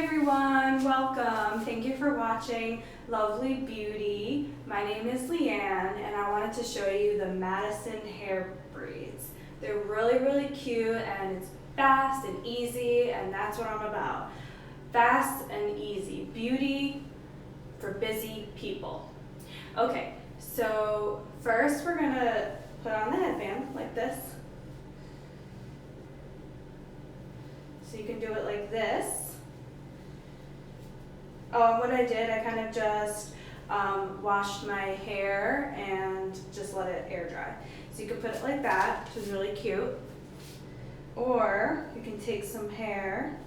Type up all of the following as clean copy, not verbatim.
everyone, welcome. Thank you for watching Lovely Beauty. My name is Leanne and I wanted to show you the Madison hair braids. They're really cute and it's fast and easy, and that's what I'm about. Fast and easy. Beauty for busy people. Okay, so first we're gonna put on the headband like this. So you can do it like this. Oh, what I did, I kind of just washed my hair and just let it air dry. So you can put it like that, which is really cute. Or you can take some hair,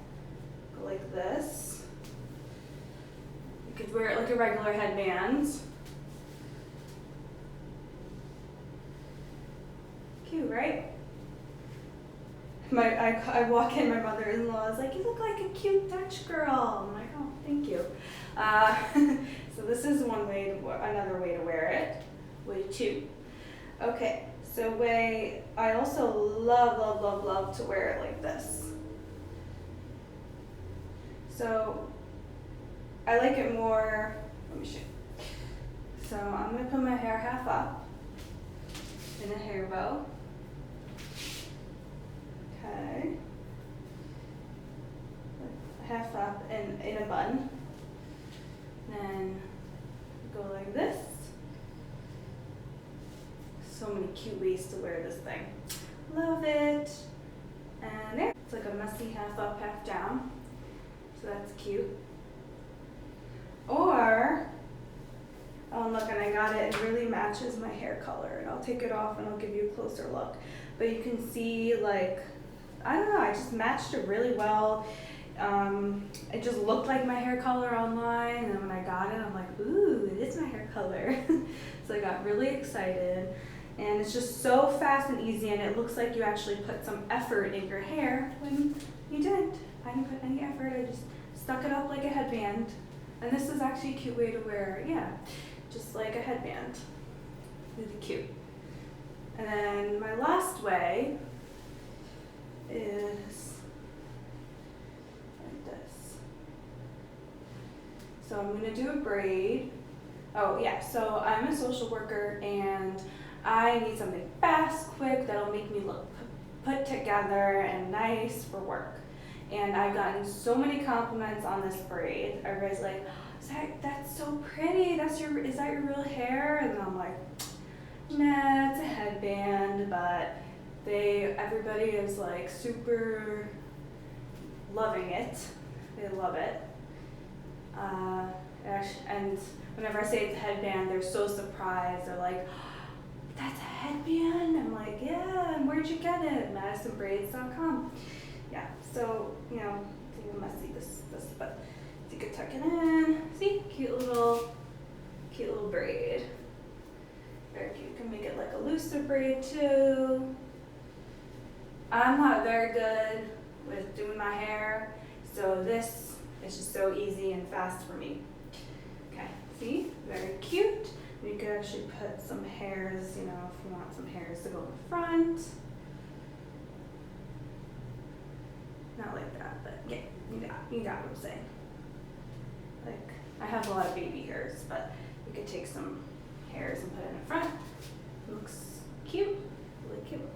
go like this. You could wear it like a regular headband. Cute, right? I walk in, my mother-in-law is like, "You look like a cute Dutch girl." I'm like, "Oh, thank you." So this is one way another way to wear it. Way two. Okay, so I also love to wear it like this. So I like it more. Let me show you. So I'm gonna put my hair half up in a hair bow. Okay, half up in a bun, then go like this. So many cute ways to wear this thing. Love it. And there, it's like a messy half up, half down. So that's cute. Or, oh look, and I got it, it really matches my hair color. And I'll take it off and I'll give you a closer look. But you can see, like, I don't know, I just matched it really well. It just looked like my hair color online, and when I got it, I'm like, ooh, it is my hair color. So I got really excited, and it's just so fast and easy, and it looks like you actually put some effort in your hair when you didn't. I didn't put any effort, I just stuck it up like a headband. And this is actually a cute way to wear, yeah, just like a headband. Really cute. And then my last way is like this. So I'm going to do a braid. Oh yeah, so I'm a social worker and I need something fast, quick, that'll make me look put together and nice for work. And I've gotten so many compliments on this braid. Everybody's like, that's so pretty, is that your real hair? And I'm like, nah, it's a headband, but everybody is like super loving it. They love it. And whenever I say it's a headband, they're so surprised. They're like, "That's a headband?" I'm like, "Yeah, and where'd you get it?" MadisonBraids.com. Yeah, so, you know, it's even messy, this, but you could tuck it in. See, cute little braid. Very cute. You can make it like a looser braid too. I'm not very good with doing my hair, so this is just so easy and fast for me. Okay, see? Very cute. You could actually put some hairs, you know, if you want some hairs to go in front. Not like that, but yeah, you got what I'm saying. Like, I have a lot of baby hairs, but you could take some hairs and put it in front. It looks cute, really cute.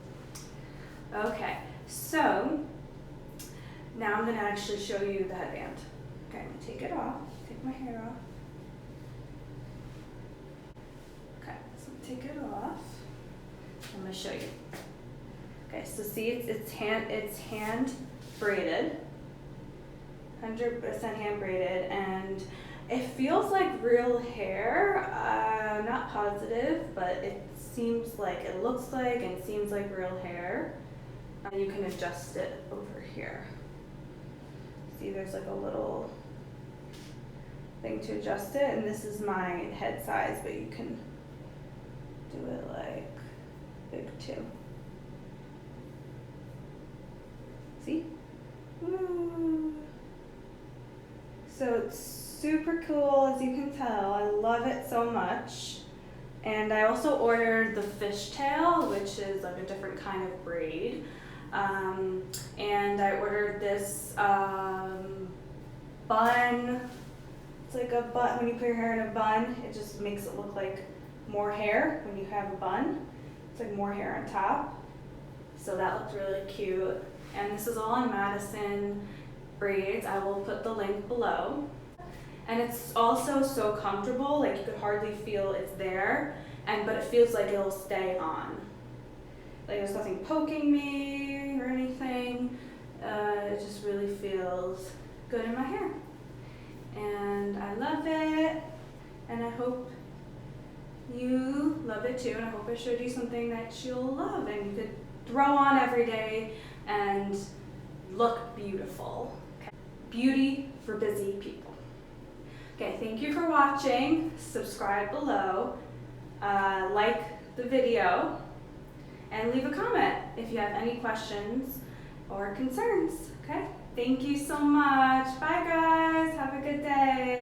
Okay, so now I'm going to actually show you the headband. Okay, I'm going to take it off, take my hair off. Okay, so take it off. I'm going to show you. Okay, so see, it's hand braided, 100% hand braided, and it feels like real hair. I'm not positive, but it looks like and seems like real hair. And you can adjust it over here. See, there's like a little thing to adjust it, and this is my head size, but you can do it like big too. See? Woo. So it's super cool, as you can tell. I love it so much. And I also ordered the fishtail, which is like a different kind of braid. And I ordered this bun like a bun. When you put your hair in a bun, it just makes it look like more hair when you have a bun. It's like more hair on top. So that looked really cute. And this is all in Madison braids. I will put the link below. And it's also so comfortable, like you could hardly feel it's there, but it feels like it'll stay on. Like there's nothing poking me or anything. It just really feels good in my hair. And I love it, and I hope you love it too, and I hope I showed you something that you'll love and you could throw on every day and look beautiful. Okay. Beauty for busy people. Okay, thank you for watching. Subscribe below, like the video, and leave a comment if you have any questions or concerns. Okay, thank you so much. Bye guys.